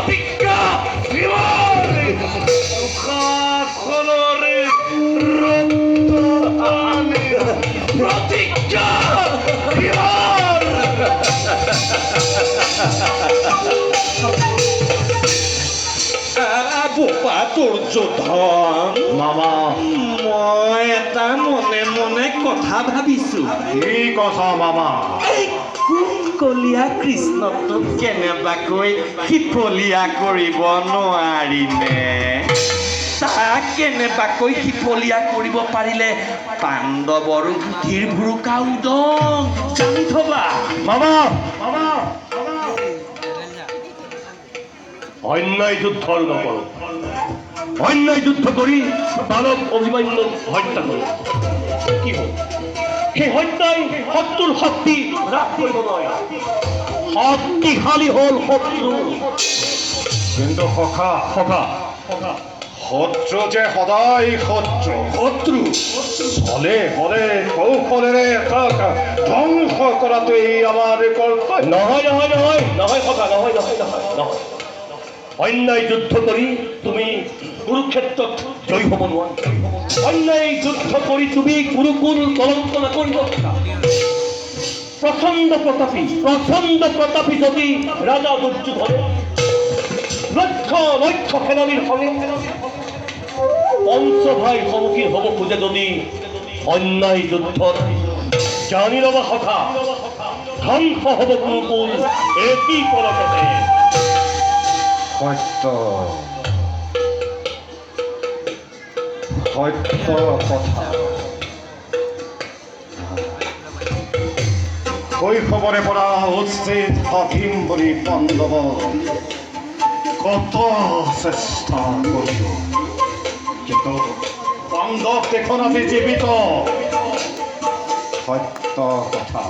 প্ৰতিজ্ঞা প্ৰতিজ্ঞা বোপা তোৰ যোধন মামা মই এটা মনে মনে কথা ভাবিছো কি কথা মামা এই কলীয়া কৃষ্ণটোক কেনেবাকৈ সিফলীয়া কৰিব নোৱাৰিনে তাক কেনেবাকৈ সিফলীয়া কৰিব পাৰিলে পাণ্ডৱৰ বুদ্ধিৰ ভুৰুকা উদং জানি থবা মামা মামা অন্যায় যুদ্ধৰ নকৰো অন্যায় যুদ্ধ কৰি মানৱ অভিমান্যক হত্যা কৰোঁ কি হ'ল সেই হত্যাই শত্ৰুৰ শক্তি হ্ৰাস কৰিব নোৱাৰে শক্তিশালী হ'ল শত্ৰু কিন্তু সখা সখা শত্ৰু যে সদায় শত্ৰু চলে বলে কৌশলেৰে তাক ধ্বংস কৰাটোৱেই আমাৰ কৰ্তব্য নহয় নহয় নহয় নহয় সখা নহয় নহয় নহয় নহয় অন্যায় যুদ্ধ কৰি তুমি কুৰুক্ষেত্ৰত জয়ী হ'ব নোৱাৰা অন্যায় যুদ্ধ কৰি তুমি কুৰুকুল কলংকনা কৰিব প্ৰচণ্ড প্ৰতাপী যদি ৰাজা দুৰ্যোধনে লক্ষ লক্ষ সেনানীৰ সঙ্গে পঞ্চভাই সন্মুখীন হ'ব খোজে যদি অন্যায় যুদ্ধত জানি ল'বা সখা ধ্বংস হ'ব কুৰুকুল এটি পলকতে সত্য কথা শৈশৱৰে পৰা উচিত হাকিম বুলি পাণ্ডৱ কত চেষ্টা কৰিলো কিন্তু পাণ্ডৱ দেখোন আজি জীৱিত সত্য কথা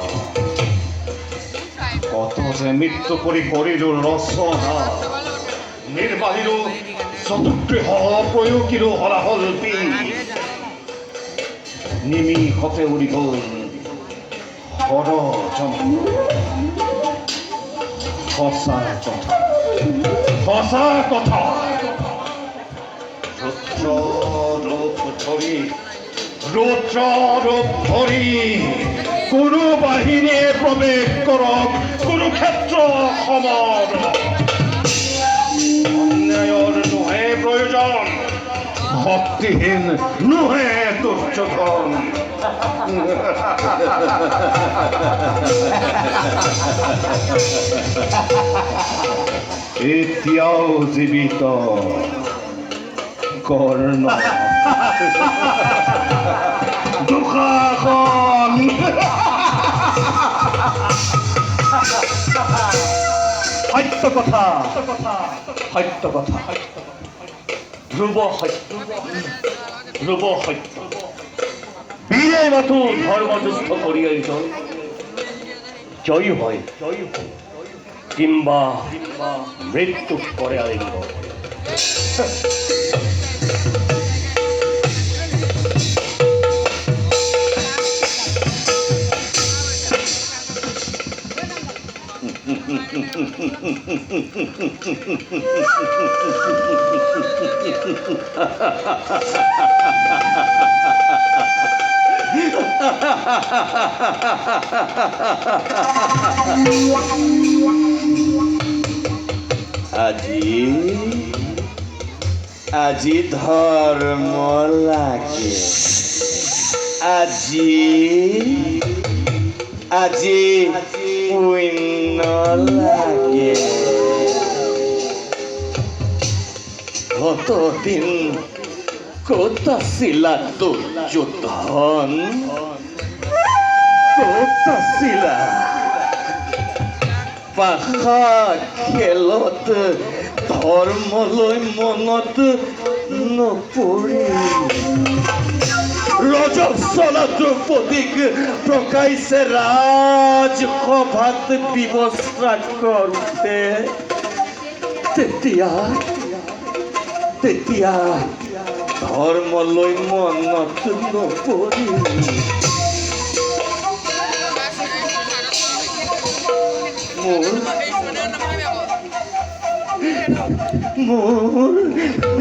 কত যে মৃত্যু কৰি কৰিলো ৰচনা নিৰ্বাহিৰো চতুৰ্গৃহ প্ৰয়োগীৰো হলাহল পি নিমিষতে উৰি গ'ল সঁচা কথা ৰুদ্ৰ ৰূপ ধৰি কোনো বাহিনীয়ে প্ৰৱেশ কৰক কুৰুক্ষেত্ৰ সমৰ অন্যায়ৰ নোহে প্ৰয়োজন শক্তিহীন নোহে দুৰ্যোধন এতিয়াও জীৱিত কৰ্ণ দুঃশাসন সত্য কথা ধ্ৰুৱ সত্য বীৰে মাথো ধৰ্মযুদ্ধ কৰি আহিছন জয়ী হয় কিংবা মৃত্যু করে আনিব আজি ধর্ম লাগে আজি পুণ্য লাগে কতদিন কত ছিলা দুর্যোধন কত ছিলা পাখা খেলত ধর্মলৈ মনত নপৰি ৰজস্বলা দ্ৰৌপদীক প্ৰকাইছে ৰাজসভাত ব্যৱস্থা কৰোঁতে তেতিয়া ধৰ্মলৈ মনত নপৰি মোৰ মোৰ